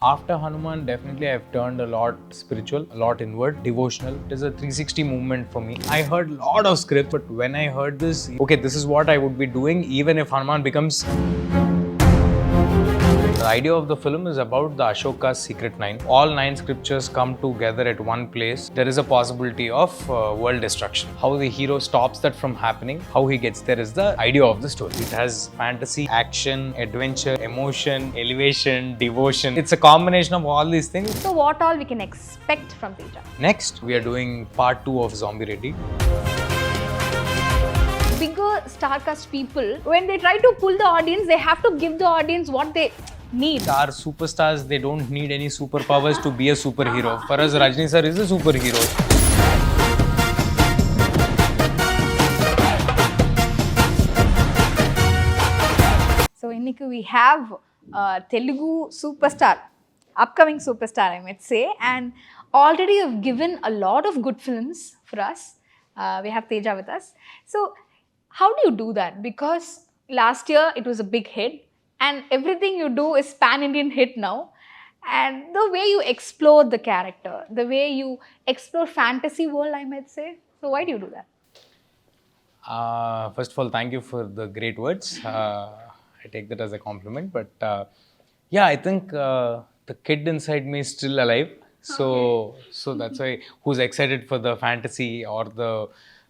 After Hanuman, definitely I've turned a lot spiritual, a lot inward, devotional. It is a 360 movement for me. I heard a lot of scripts, but when I heard this, okay, this is what I would be doing even if Hanuman becomes... The idea of the film is about the Ashoka's secret nine. All 9 scriptures come together at one place. There is a possibility of world destruction. How the hero stops that from happening, how he gets there is the idea of the story. It has fantasy, action, adventure, emotion, elevation, devotion. It's a combination of all these things. So what all we can expect from Teja? Next, we are doing part 2 of 𝗬𝗏𝐽𝐺. Bigger star-cast people, when they try to pull the audience, they have to give the audience what they need. Our superstars, they don't need any superpowers to be a superhero. For us, Rajni sir is a superhero. So, Innikku we have Telugu superstar, upcoming superstar I might say, and already you've given a lot of good films for us. We have Teja with us. So, how do you do that? Because last year it was a big hit and everything you do is pan-Indian hit now. And the way you explore the character, the way you explore fantasy world I might say. So, why do you do that? First of all, thank you for the great words. I take that as a compliment. But yeah, I think the kid inside me is still alive. So that's why who's excited for the fantasy or the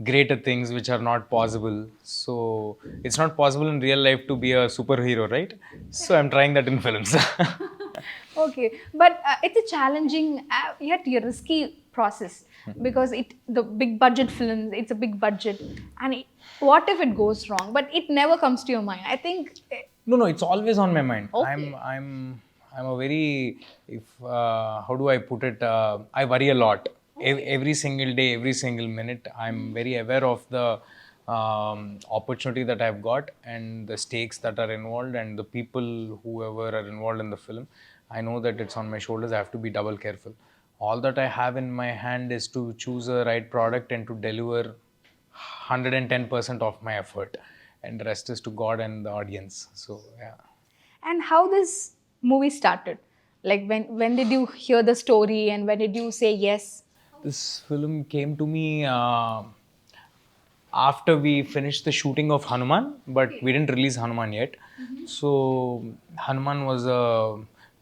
greater things which are not possible. So it's not possible in real life to be a superhero, right? So I'm trying that in films. Okay, but it's a challenging yet a risky process because the big budget films, it's a big budget, and what if it goes wrong? But it never comes to your mind. I think no, it's always on my mind. Okay. I'm a very, how do I put it? I worry a lot. Every single day, every single minute, I'm very aware of the opportunity that I've got and the stakes that are involved and the people, whoever are involved in the film. I know that it's on my shoulders. I have to be double careful. All that I have in my hand is to choose a right product and to deliver 110% of my effort. And the rest is to God and the audience. So, yeah. And how this movie started? Like when did you hear the story and when did you say yes? This film came to me after we finished the shooting of HANU-MAN, but we didn't release HANU-MAN yet. So HANU-MAN was a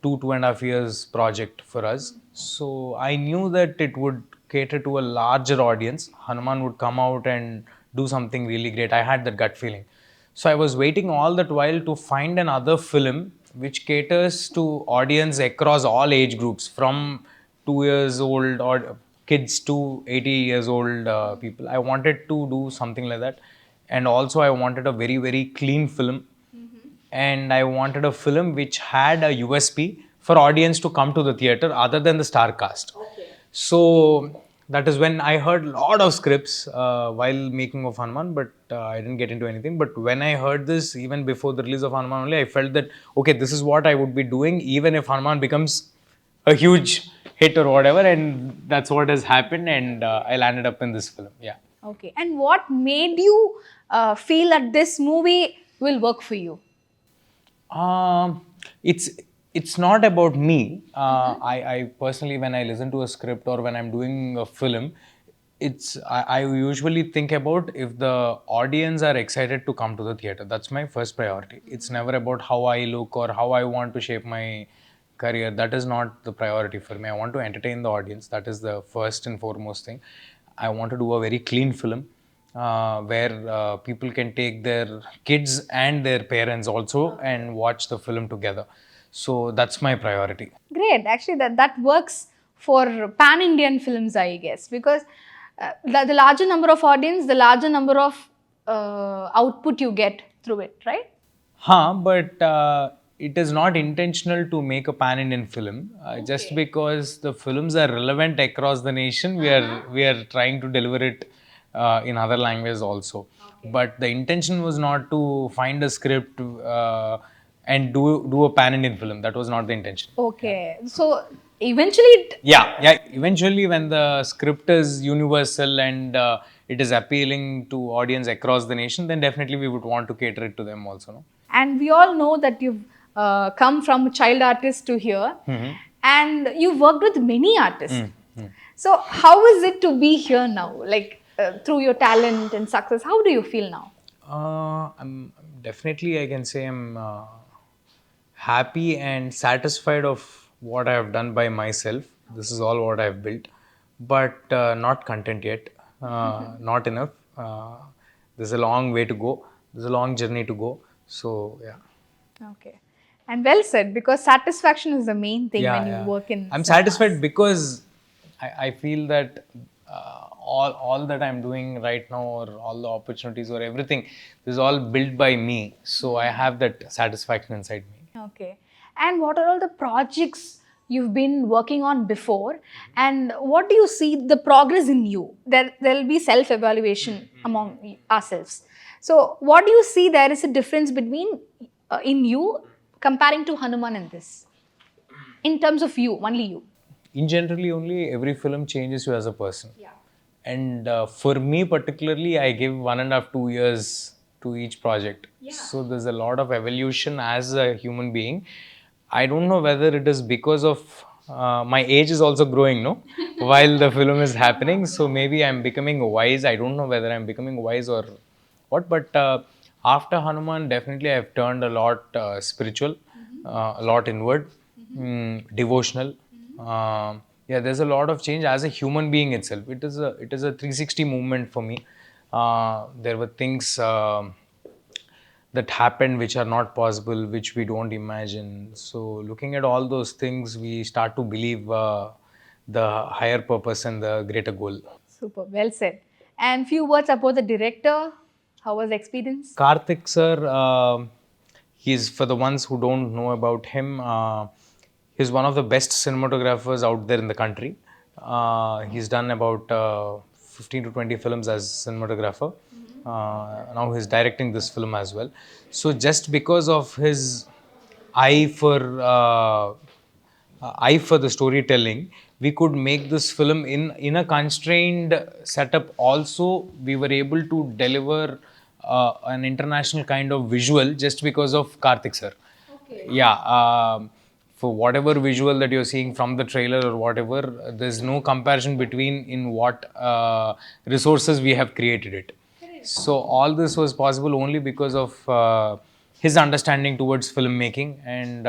2.5 years project for us. So I knew that it would cater to a larger audience. HANU-MAN would come out and do something really great. I had that gut feeling. So I was waiting all that while to find another film which caters to audience across all age groups, from 2 years old or kids to 80 years old people. I wanted to do something like that. And also I wanted a very, very clean film. And I wanted a film which had a USP for audience to come to the theater other than the star cast. Okay. So that is when I heard a lot of scripts while making of HANU-MAN, but I didn't get into anything. But when I heard this, even before the release of HANU-MAN only, I felt that, okay, this is what I would be doing even if HANU-MAN becomes a huge hit or whatever. And that's what has happened. And I landed up in this film. Yeah. Okay. And what made you feel that this movie will work for you? It's not about me. I personally, when I listen to a script or when I'm doing a film, I usually think about if the audience are excited to come to the theater. That's my first priority. It's never about how I look or how I want to shape my career. That is not the priority for me. I want to entertain the audience. That is the first and foremost thing. I want to do a very clean film. Where people can take their kids and their parents also and watch the film together. So that's my priority. Great. Actually, that works for pan-Indian films, I guess, because the larger number of audience, the larger number of output you get through it, right? But it is not intentional to make a pan-Indian film. Just because the films are relevant across the nation, we are trying to deliver it in other languages also. Okay. But the intention was not to find a script and do a pan-Indian film. That was not the intention. Okay. Yeah. So eventually eventually when the script is universal and it is appealing to audience across the nation, then definitely we would want to cater it to them also. No? And we all know that you've come from child artist to here, and you worked with many artists. So how is it to be here now? Like through your talent and success, how do you feel now? I'm definitely, I can say I'm happy and satisfied of what I have done by myself. This is all what I've built, but not content yet. Not enough. There's a long way to go. There's a long journey to go. So yeah. Okay. And well said, because satisfaction is the main thing when you work in I'm cinemas. satisfied because I feel that all that I'm doing right now, or all the opportunities or everything, this is all built by me. So I have that satisfaction inside me. Okay. And what are all the projects you've been working on before? And what do you see the progress in you? There'll be self-evaluation among ourselves. So what do you see there is a difference between in you comparing to HANU-MAN in this? In terms of you, only you. In generally, only every film changes you as a person. Yeah. And for me particularly, I give 1.5 2 years to each project. So there's a lot of evolution as a human being. I don't know whether it is because of my age is also growing, no? While the film is happening. So maybe I'm becoming wise. I don't know whether I'm becoming wise or what. But after HANU-MAN, definitely I've turned a lot spiritual, a lot inward, devotional. Yeah, there's a lot of change as a human being itself. It is a 360 movement for me. There were things that happened which are not possible, which we don't imagine. So looking at all those things, we start to believe the higher purpose and the greater goal. Super, well said. And few words about the director. How was the experience? Karthik sir, he's, for the ones who don't know about him, he's one of the best cinematographers out there in the country. He's done about 15 to 20 films as cinematographer. Now he's directing this film as well. So just because of his eye for the storytelling, we could make this film in a constrained setup. Also, we were able to deliver an international kind of visual just because of Karthik sir. Okay. Yeah. For whatever visual that you're seeing from the trailer or whatever, there's no comparison between in what resources we have created it. So all this was possible only because of his understanding towards filmmaking and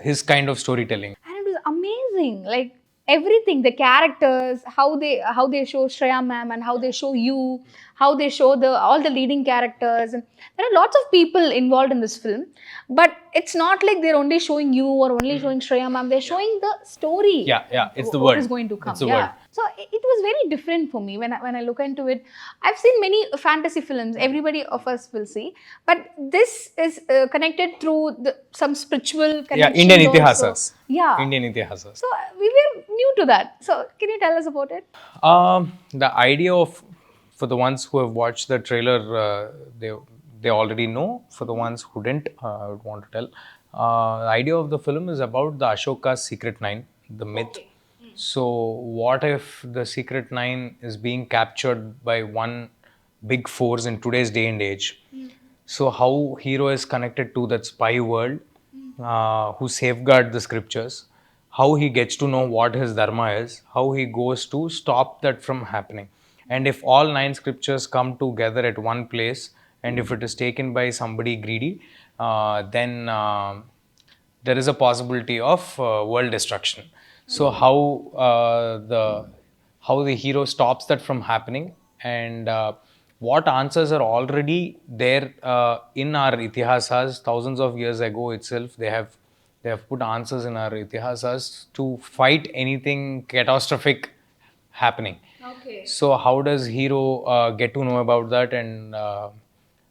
his kind of storytelling. And it was amazing, like everything, the characters, how they show Shreya ma'am and how they show you, how they show all the leading characters. And there are lots of people involved in this film, but it's not like they're only showing you or only showing Shreya ma'am. They're showing the story. Yeah, it's the what word. is going to come. It's the word. So it was very different for me when I look into it. I've seen many fantasy films. Everybody of us will see, but this is connected through some spiritual connections. Yeah, Indian also. Itihasas. Yeah. Indian Itihasas. So we were new to that. So can you tell us about it? The idea of, for the ones who have watched the trailer, they already know. For the ones who didn't, I would want to tell. The idea of the film is about the Ashoka's Secret 9, the myth. Okay. So what if the Secret 9 is being captured by one big force in today's day and age? So how hero is connected to that spy world who safeguard the scriptures, how he gets to know what his dharma is, how he goes to stop that from happening. And if all 9 scriptures come together at one place, and if it is taken by somebody greedy, then there is a possibility of world destruction. So how the hero stops that from happening, and what answers are already there in our itihasas. Thousands of years ago itself, they have put answers in our itihasas to fight anything catastrophic happening. Okay. So how does hero get to know about that, and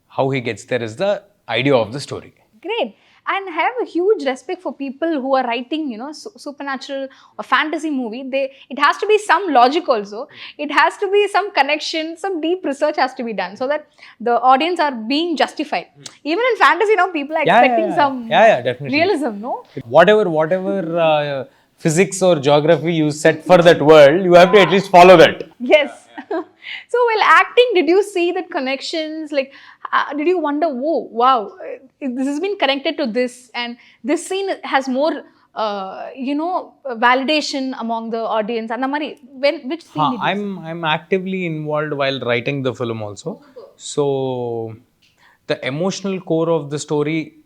how he gets there is the idea of the story. Great. And I have a huge respect for people who are writing, supernatural or fantasy movie. It has to be some logic also. It has to be some connection, some deep research has to be done so that the audience are being justified. Even in fantasy now, people are expecting some definitely. realism, no? Whatever physics or geography you set for that world, you have to at least follow that. Yes. So while acting, did you see the connections? Like, did you wonder, oh, wow, this has been connected to this, and this scene has more, validation among the audience. And which scene did you see? I'm actively involved while writing the film also. So the emotional core of the story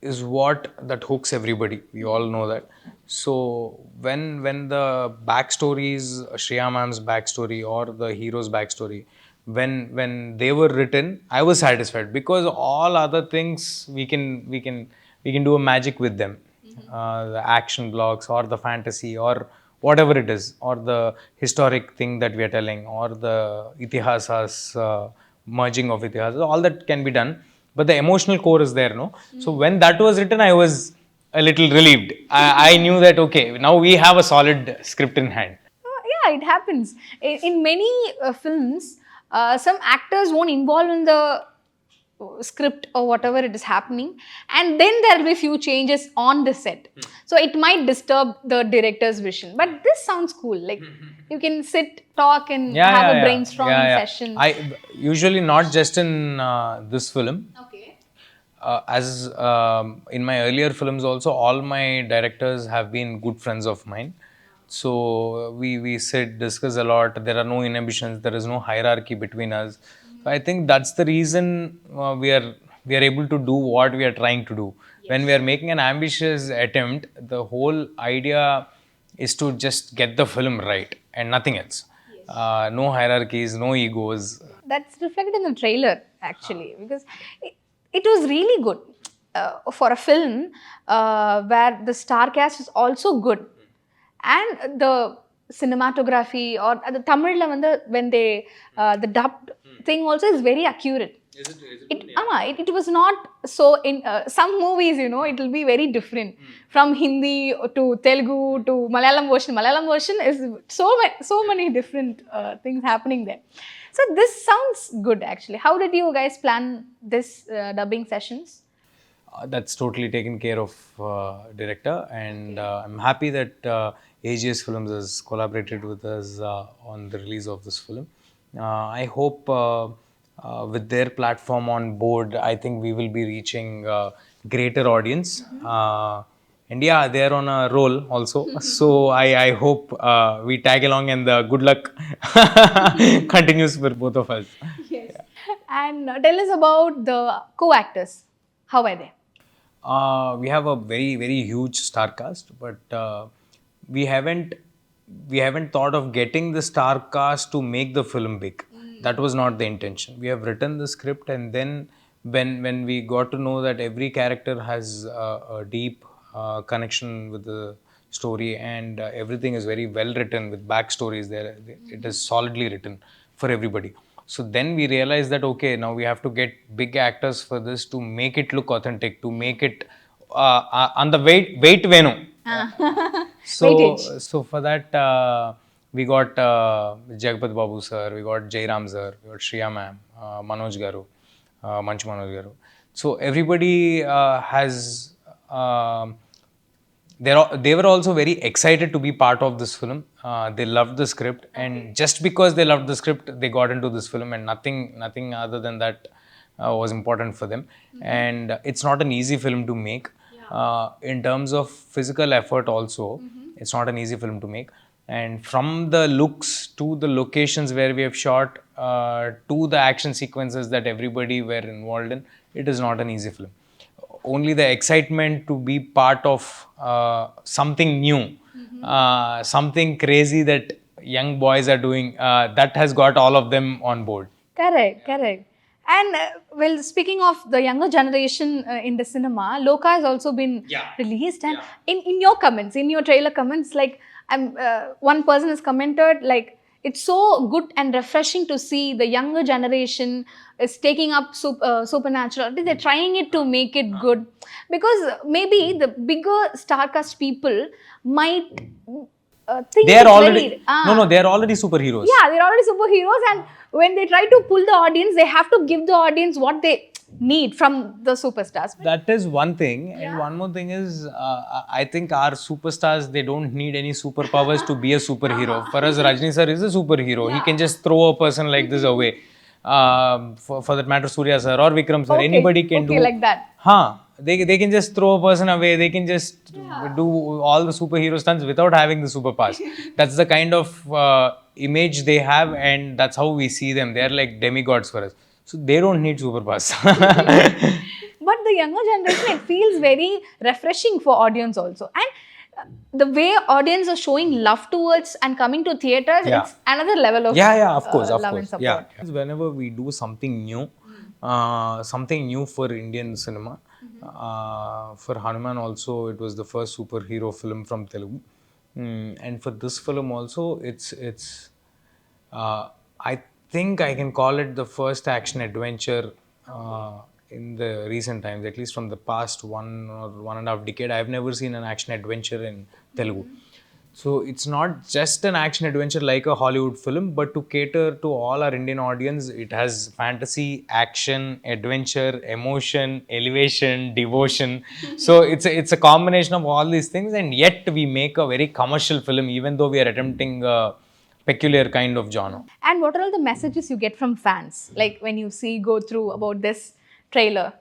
is what that hooks everybody. We all know that. So when the backstories, Shreya ma'am's backstory or the hero's backstory, when they were written, I was satisfied because all other things we can do a magic with them. The action blocks or the fantasy or whatever it is, or the historic thing that we are telling, or the itihasas, merging of itihasas, all that can be done. But the emotional core is there, no? So when that was written, I was a little relieved. I knew that, okay, now we have a solid script in hand. Yeah, it happens. In many films, some actors won't involve in the script or whatever it is happening, and then there will be few changes on the set. So it might disturb the director's vision. But this sounds cool. Like you can sit, talk, and have a brainstorming session. I usually not just in this film. Okay. As in my earlier films also, all my directors have been good friends of mine. So we sit, discuss a lot. There are no inhibitions. There is no hierarchy between us. So I think that's the reason we are able to do what we are trying to do. Yes. When we are making an ambitious attempt, the whole idea is to just get the film right and nothing else. Yes. No hierarchies, no egos. That's reflected in the trailer actually, because it was really good for a film where the star cast is also good, and the cinematography or the Tamil when they the dubbed thing also is very accurate. Is it It was not so in some movies, it will be very different from Hindi to Telugu to Malayalam version. Malayalam version is so many different things happening there. So this sounds good actually. How did you guys plan this dubbing sessions? That's totally taken care of director, and I'm happy that AGS Films has collaborated with us on the release of this film. I hope with their platform on board, I think we will be reaching greater audience. And yeah, they're on a roll also. So I hope we tag along, and the good luck continues for both of us. Yes. Yeah. And tell us about the co-actors. How are they? We have a very huge star cast, but we haven't thought of getting the star cast to make the film big. That was not the intention. We have written the script, and then when we got to know that every character has a deep connection with the story, and everything is very well written with backstories there. It is solidly written for everybody. So then we realized that, okay, now we have to get big actors for this to make it look authentic, to make it on the weight Venu. So for that, we got Jagpat Babu sir, we got Jairam sir, we got Shreya ma'am, Manoj garu, Manchu Manoj garu. So everybody has... they were also very excited to be part of this film. They loved the script, and just because they loved the script, they got into this film, and nothing other than that was important for them. And it's not an easy film to make. In terms of physical effort also, it's not an easy film to make. And from the looks to the locations where we have shot to the action sequences that everybody were involved in, it is not an easy film. Only the excitement to be part of something new, something crazy that young boys are doing, that has got all of them on board. Correct. And well, speaking of the younger generation in the cinema, Lokah has also been released. And in your comments, in your trailer comments, like one person has commented, like, it's so good and refreshing to see the younger generation is taking up supernatural. They're trying it to make it good, because maybe the bigger star cast people might think they are already they are already superheroes. Yeah, they're already superheroes, and when they try to pull the audience, they have to give the audience what they need from the superstars. That is one thing, and one more thing is, I think our superstars, they don't need any superpowers to be a superhero. For us, Rajni sir is a superhero. He can just throw a person like this away. For that matter, Surya sir or Vikram sir, anybody can do. Like that. They can just throw a person away. They can just do all the superhero stunts without having the superpowers. That's the kind of image they have, and that's how we see them. They are like demigods for us. So they don't need superpowers. But the younger generation, it feels very refreshing for audience also. And the way audience are showing love towards and coming to theaters, it's another level of of course, love and support. Whenever we do something new for Indian cinema, for HANU-MAN also, it was the first superhero film from Telugu. And for this film also, it's I think I can call it the first action adventure in the recent times, at least from the past 1 or 1.5 decade. I've never seen an action adventure in Telugu. So it's not just an action adventure like a Hollywood film, but to cater to all our Indian audience, it has fantasy, action, adventure, emotion, elevation, devotion. So it's a combination of all these things, and yet we make a very commercial film, even though we are attempting a peculiar kind of genre. And what are all the messages you get from fans, like when you go through about this trailer?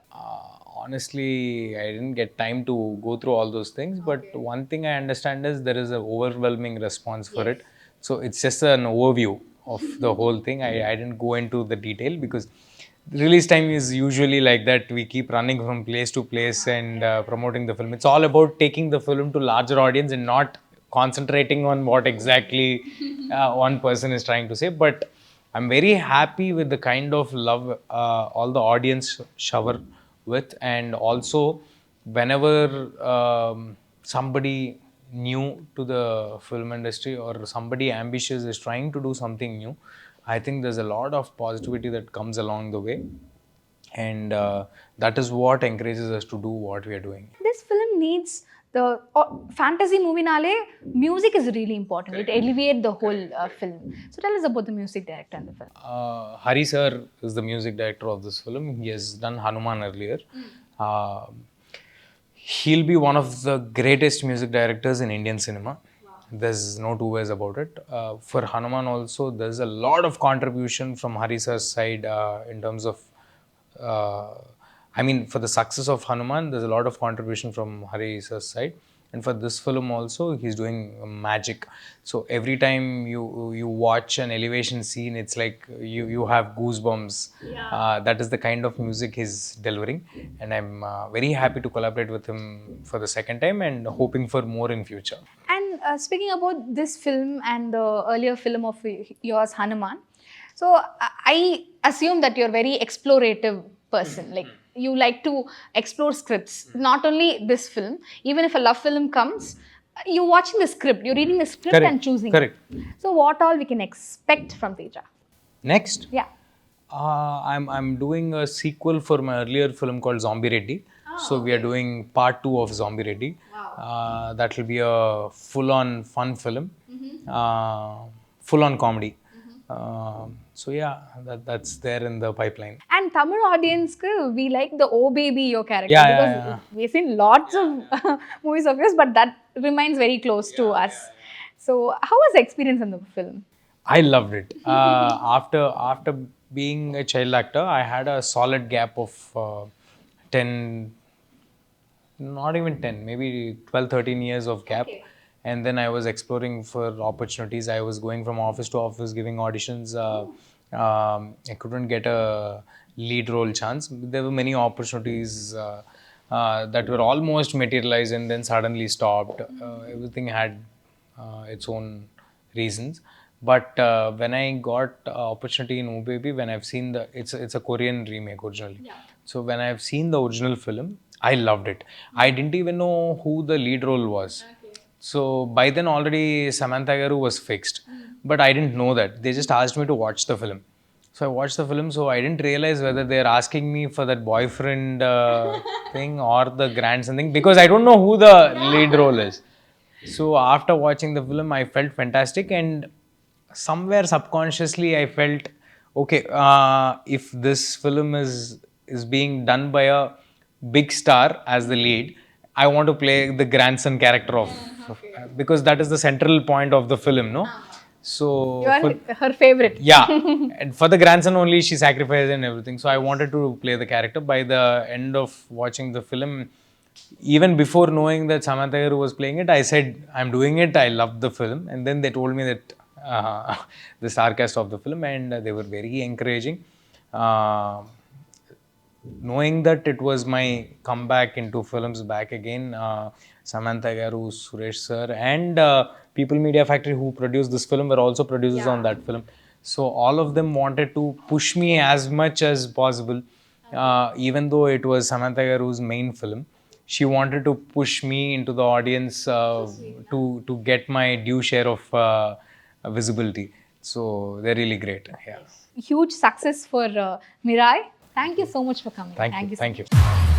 Honestly, I didn't get time to go through all those things, but one thing I understand is there is an overwhelming response for it. So it's just an overview of the whole thing. I didn't go into the detail because release time is usually like that. We keep running from place to place and promoting the film. It's all about taking the film to larger audience and not concentrating on what exactly one person is trying to say. But I'm very happy with the kind of love all the audience shower with, and also whenever somebody new to the film industry or somebody ambitious is trying to do something new, I think there's a lot of positivity that comes along the way, and that is what encourages us to do what we are doing. This film needs the fantasy movie nale music is really important. It elevates the whole film. So tell us about the music director in the film. Hari sir is the music director of this film. He has done HANU-MAN earlier. He'll be one of the greatest music directors in Indian cinema. There's no two ways about it. For HANU-MAN also, there's a lot of contribution from Hari sir's side in terms of for the success of HANU-MAN, there's a lot of contribution from Hari sir's side. And for this film also, he's doing magic. So every time you watch an elevation scene, it's like you have goosebumps. That is the kind of music he's delivering. And I'm very happy to collaborate with him for the second time and hoping for more in future. And speaking about this film and the earlier film of yours, HANU-MAN, so I assume that you're a very explorative person. Like, you like to explore scripts. Not only this film, even if a love film comes, you're watching the script, you're reading the script and choosing it. So what all we can expect from Teja? Next? Yeah. I'm doing a sequel for my earlier film called 𝗬𝗶𝗽. So we are doing part 2 of 𝗬𝗶𝗽. Wow. That will be a full-on fun film, full-on comedy. So yeah, that's there in the pipeline. And Tamil audience, we like the "Oh Baby" your character, because we've seen lots of movies of yours, but that remains very close to us. So how was the experience in the film? I loved it. After being a child actor, I had a solid gap of 10, not even 10, maybe 12, 13 years of gap. Okay. And then I was exploring for opportunities. I was going from office to office, giving auditions. I couldn't get a lead role chance. There were many opportunities that were almost materialized and then suddenly stopped. Everything had its own reasons. But when I got opportunity in 𝗬𝗶𝗽, when I've seen it's a Korean remake originally. Yeah. So when I've seen the original film, I loved it. I didn't even know who the lead role was. Okay. So by then already Samantha Garu was fixed, but I didn't know that. They just asked me to watch the film. So I watched the film, so I didn't realize whether they're asking me for that boyfriend thing or the grandson thing, because I don't know who the lead role is. So after watching the film, I felt fantastic, and somewhere subconsciously I felt, okay, if this film is is being done by a big star as the lead, I want to play the grandson character of, because that is the central point of the film, no? So You are for, her favorite. yeah, and for the grandson only she sacrificed and everything. So I wanted to play the character. By the end of watching the film, even before knowing that Samantha Garu was playing it, I said, I'm doing it. I loved the film. And then they told me that the star cast of the film, and they were very encouraging. Knowing that it was my comeback into films back again, Samantha Garu, Suresh sir, and People Media Factory, who produced this film, were also producers on that film. So all of them wanted to push me as much as possible, even though it was Samantha Garu's main film. She wanted to push me into the audience to get my due share of visibility. So they're really great. Yeah. Huge success for Mirai. Thank you so much for coming. Thank you. so Thank much. you.